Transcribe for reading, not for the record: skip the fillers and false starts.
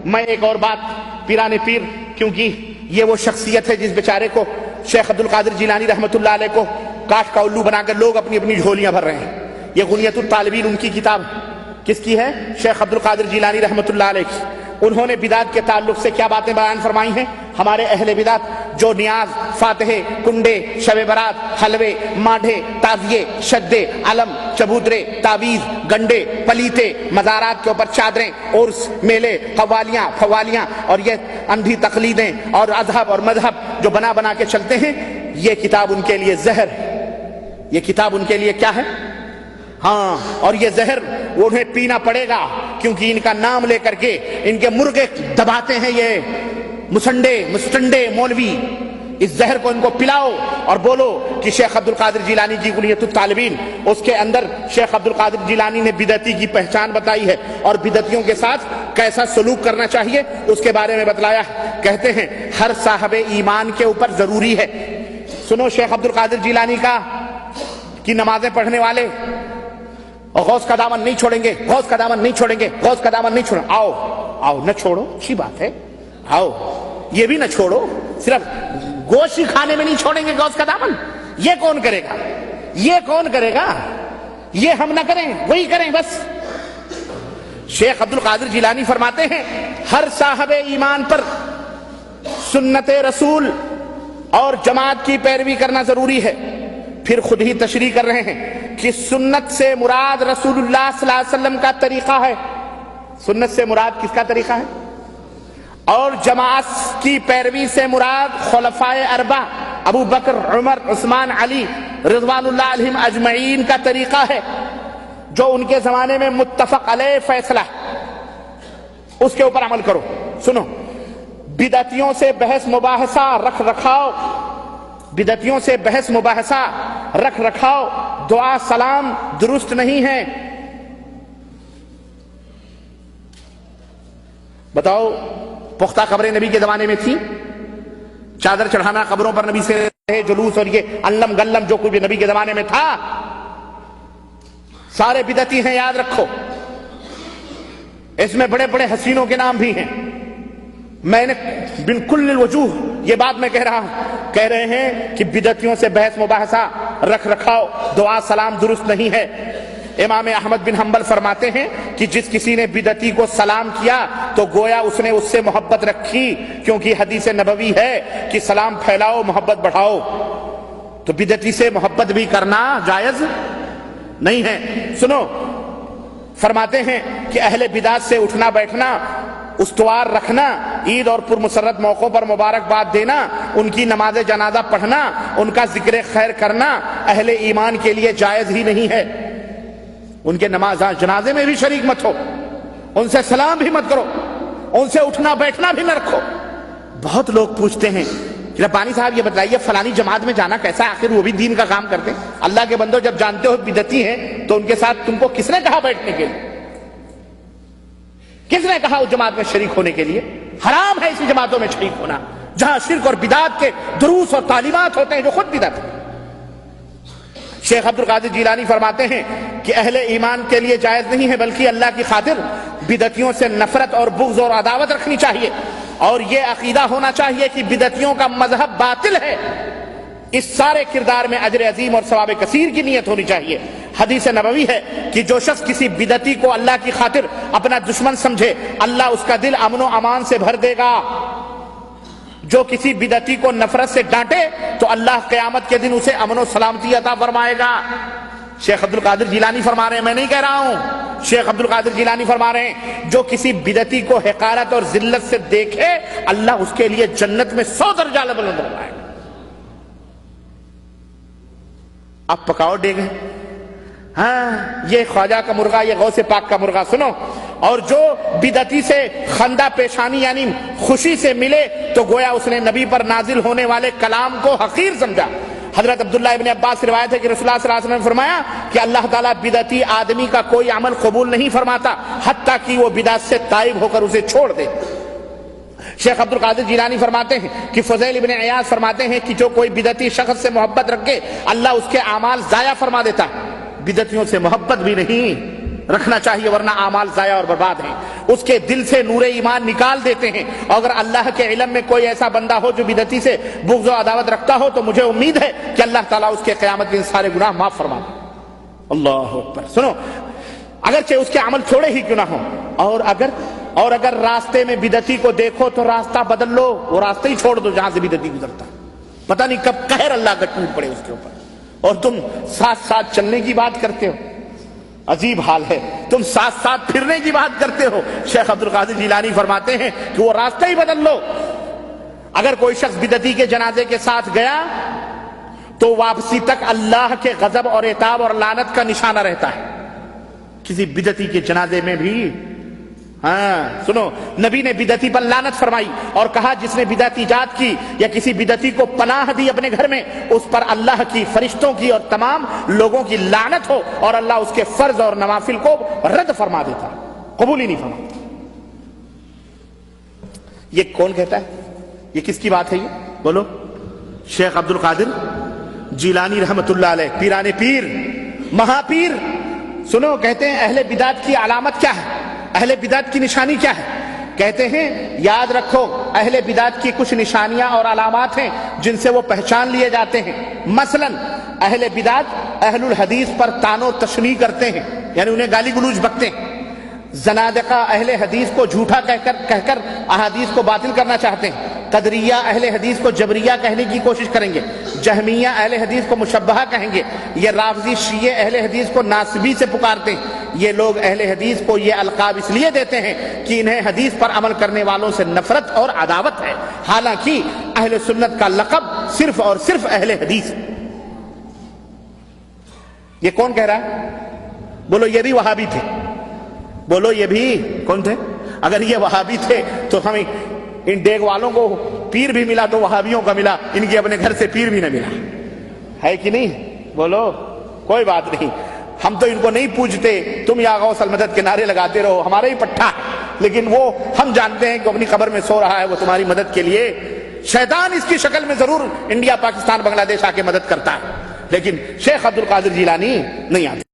میں ایک اور بات پیران پیر، کیونکہ یہ وہ شخصیت ہے جس بیچارے کو شیخ عبد القادر جیلانی رحمۃ اللہ علیہ کو کاٹ کا الو بنا کر لوگ اپنی اپنی جھولیاں بھر رہے ہیں۔ یہ غنیۃ الطالبین ان کی کتاب کس کی ہے؟ شیخ عبد القادر جیلانی رحمۃ اللہ علیہ کی۔ انہوں نے بدعت کے تعلق سے کیا باتیں بیان فرمائی ہیں؟ ہمارے اہل بدعت جو نیاز، فاتحے، کنڈے، شب برات، حلوے، ماڈھے، تعزیے، شدے، علم، چبوترے، تعویذ، گنڈے، پلیتے، مزارات کے اوپر چادریں، عرس، میلے، قوالیاں، فوالیاں اور یہ اندھی تقلیدیں اور اذہب اور مذہب جو بنا بنا کے چلتے ہیں، یہ کتاب ان کے لیے زہر ہے۔ یہ کتاب ان کے لیے کیا ہے؟ ہاں، اور یہ زہر انہیں پینا پڑے گا، کیونکہ ان کا نام لے کر کے ان کے مرغے دباتے ہیں یہ مسٹنڈے مولوی۔ اس زہر کو ان کو پلاؤ اور بولو کہ شیخ عبد القادر جیلانی کی غنیۃ الطالبین، اس کے اندر شیخ عبد القادر جیلانی نے بدعتی کی پہچان بتائی ہے اور بدعتیوں کے ساتھ کیسا سلوک کرنا چاہیے اس کے بارے میں بتلایا ہے۔ کہتے ہیں ہر صاحب ایمان کے اوپر ضروری ہے، سنو شیخ عبد القادر جیلانی کی نمازیں پڑھنے والے اور غوث کا دامن نہیں چھوڑیں گے، غوث کا دامن نہیں چھوڑیں گے، غوث کا دامن نہیں چھوڑیں۔ آؤ نہ چھوڑو، اچھی بات ہے، آؤ یہ بھی نہ چھوڑو، صرف گوشت کھانے میں نہیں چھوڑیں گے غوث کا دامن۔ یہ کون کرے گا؟ یہ کون کرے گا؟ یہ ہم نہ کریں، وہی کریں بس۔ شیخ عبد القادر جیلانی فرماتے ہیں ہر صاحب ایمان پر سنت رسول اور جماعت کی پیروی کرنا ضروری ہے۔ پھر خود ہی تشریح کر رہے ہیں کہ سنت سے مراد رسول اللہ صلی اللہ علیہ وسلم کا طریقہ ہے۔ سنت سے مراد کس کا طریقہ ہے؟ اور جماعت کی پیروی سے مراد خلفائے اربعہ ابو بکر، عمر، عثمان، علی رضوان اللہ علیہم اجمعین کا طریقہ ہے، جو ان کے زمانے میں متفق علیہ فیصلہ ہے، اس کے اوپر عمل کرو۔ سنو، بدعتیوں سے بحث مباحثہ رکھ رکھاؤ، بدعتیوں سے بحث مباحثہ رکھ رکھاؤ، دعا سلام درست نہیں ہے۔ بتاؤ، پختہ قبریں نبی کے زمانے میں تھیں؟ چادر چڑھانا قبروں پر نبی سے جلوس اور یہ علم گلم جو کچھ بھی نبی کے زمانے میں تھا، سارے بدعتی ہیں، یاد رکھو۔ اس میں بڑے بڑے حسینوں کے نام بھی ہیں۔ میں نے بالکل الوجوہ یہ بات میں کہہ رہا ہوں، کہہ رہے ہیں کہ بدعتیوں سے بحث مباحثہ رکھ رکھاؤ، دعا سلام درست نہیں ہے۔ امام احمد بن حنبل فرماتے ہیں کہ جس کسی نے بدعتی کو سلام کیا تو گویا اس نے اس سے محبت رکھی، کیونکہ حدیث نبوی ہے کہ سلام پھیلاؤ، محبت بڑھاؤ۔ تو بدعتی سے محبت بھی کرنا جائز نہیں ہے۔ سنو، فرماتے ہیں کہ اہل بدعت سے اٹھنا بیٹھنا، استوار رکھنا، عید اور پرمسرت موقعوں پر مبارکباد دینا، ان کی نماز جنازہ پڑھنا، ان کا ذکر خیر کرنا اہل ایمان کے لیے جائز ہی نہیں ہے۔ ان کے نماز جنازے میں بھی شریک مت ہو، ان سے سلام بھی مت کرو، ان سے اٹھنا بیٹھنا بھی نہ رکھو۔ بہت لوگ پوچھتے ہیں کہ ربانی صاحب یہ بتلائیے فلانی جماعت میں جانا کیسا، آخر وہ بھی دین کا کام کرتے ہیں۔ اللہ کے بندو، جب جانتے ہو بدعتی ہیں تو ان کے ساتھ تم کو کس نے کہا بیٹھنے کے لیے؟ کس نے کہا اس جماعت میں شریک ہونے کے لیے؟ حرام ہے ایسی جماعتوں میں شریک ہونا جہاں شرک اور بدعت کے دروس اور تعلیمات ہوتے ہیں جو خود بدعت ہے۔ شیخ عبد القادر جیلانی فرماتے ہیں کہ اہل ایمان کے لیے جائز نہیں ہے، بلکہ اللہ کی خاطر بدعتیوں سے نفرت اور بغض اور عداوت رکھنی چاہیے، اور یہ عقیدہ ہونا چاہیے کہ بدعتیوں کا مذہب باطل ہے۔ اس سارے کردار میں اجر عظیم اور ثواب کثیر کی نیت ہونی چاہیے۔ حدیث نبوی ہے کہ جو شخص کسی بدعتی کو اللہ کی خاطر اپنا دشمن سمجھے، اللہ اس کا دل امن و امان سے بھر دے گا۔ جو کسی بدعتی کو نفرت سے ڈانٹے تو اللہ قیامت کے دن اسے امن و سلامتی عطا فرمائے گا۔ شیخ عبد القادر جیلانی فرما رہے ہیں، میں نہیں کہہ رہا ہوں، شیخ عبد القادر جیلانی فرما رہے ہیں جو کسی بدعتی کو حقارت اور ذلت سے دیکھے، اللہ اس کے لیے جنت میں 100 درجہ بلند فرمائے گا۔ اب پکاؤ ڈیگے، ہاں یہ خواجہ کا مرغا، یہ غوث پاک کا مرغا۔ سنو، اور جو بدعتی سے خندہ پیشانی یعنی خوشی سے ملے تو گویا اس نے نبی پر نازل ہونے والے کلام کو حقیر سمجھا۔ حضرت عبداللہ ابن عباس سے روایت ہے کہ رسول اللہ صلی اللہ علیہ وسلم نے فرمایا کہ اللہ تعالیٰ بدعتی آدمی کا کوئی عمل قبول نہیں فرماتا حتیٰ کہ وہ بدعت سے تائب ہو کر اسے چھوڑ دے۔ شیخ عبد القادر جیلانی فرماتے ہیں کہ فضیل ابن عیاض فرماتے ہیں کہ جو کوئی بدعتی شخص سے محبت رکھے اللہ اس کے اعمال ضائع فرما دیتا۔ بدعتیوں سے محبت بھی نہیں، رکھنا چاہیے ورنہ اعمال ضائع اور برباد ہیں. اس کے دل سے نور ایمان نکال دیتے ہیں. اگر اللہ کے علم میں کوئی ایسا بندہ ہو جو بدعتی سے بغض و عداوت رکھتا ہو تو مجھے امید ہے کہ اللہ تعالیٰ اس کے قیامت میں سارے گناہ معاف فرما دے. اللہ اکبر. سنو، اگرچہ اس کے عمل تھوڑے ہی کیوں نہ ہوں، اور اگر راستے میں بدعتی کو دیکھو تو راستہ بدل لو، وہ راستہ ہی چھوڑ دو جہاں سے بدعتی گزرتا. پتہ نہیں کب قہر اللہ کا ٹوٹ پڑے اس کے اوپر، اور تم ساتھ ساتھ چلنے کی بات کرتے ہو. عجیب حال ہے، تم ساتھ ساتھ پھرنے کی بات کرتے ہو. شیخ عبد القادر جیلانی فرماتے ہیں کہ وہ راستہ ہی بدل لو. اگر کوئی شخص بدعتی کے جنازے کے ساتھ گیا تو واپسی تک اللہ کے غضب اور عتاب اور لعنت کا نشانہ رہتا ہے. کسی بدعتی کے جنازے میں بھی سنو، نبی نے بدعتی پر لعنت فرمائی اور کہا جس نے بدعت ایجاد کی یا کسی بدعتی کو پناہ دی اپنے گھر میں، اس پر اللہ کی، فرشتوں کی اور تمام لوگوں کی لعنت ہو، اور اللہ اس کے فرض اور نوافل کو رد فرما دیتا، قبول ہی نہیں فرماتا. یہ کون کہتا ہے؟ یہ کس کی بات ہے؟ یہ بولو. شیخ عبد القادر جیلانی رحمت اللہ علیہ، پیران پیر، مہا پیر. سنو، کہتے ہیں اہل بدعت کی علامت کیا ہے، اہل بدعت کی نشانی کیا ہے؟ کہتے ہیں یاد رکھو، اہل بدعت کی کچھ نشانیاں اور علامات ہیں جن سے وہ پہچان لیے جاتے ہیں. مثلا اہل بدعت اہل الحدیث پر طعن و تشنیع کرتے ہیں، یعنی انہیں گالی گلوچ بکتے ہیں. زنادقہ اہل حدیث کو جھوٹا کہہ کر احادیث کو باطل کرنا چاہتے ہیں. قدریہ اہل حدیث کو جبریہ کہنے کی کوشش کریں گے. جہمیہ اہل حدیث کو مشبہہ کہیں گے. یہ رافضی شیعہ اہل حدیث کو ناسبی سے پکارتے ہیں. یہ لوگ اہل حدیث کو یہ القاب اس لیے دیتے ہیں کہ انہیں حدیث پر عمل کرنے والوں سے نفرت اور عداوت ہے، حالانکہ اہل سنت کا لقب صرف اور صرف اہل حدیث. یہ کون کہہ رہا ہے؟ بولو یہ بھی وہابی تھے. بولو یہ بھی کون تھے؟ اگر یہ وہابی تھے تو ہمیں ان دیگ والوں کو پیر بھی ملا تو وہابیوں کا ملا، ان کے اپنے گھر سے پیر بھی نہ ملا، ہے کہ نہیں؟ بولو. کوئی بات نہیں، ہم تو ان کو نہیں پوجتے. تم یا غوث المدد کے نعرے لگاتے رہو، ہمارا ہی پٹھا، لیکن وہ ہم جانتے ہیں کہ اپنی قبر میں سو رہا ہے، وہ تمہاری مدد کے لیے. شیطان اس کی شکل میں ضرور انڈیا، پاکستان، بنگلہ دیش آ کے مدد کرتا ہے، لیکن شیخ عبد القادر جیلانی نہیں آتے.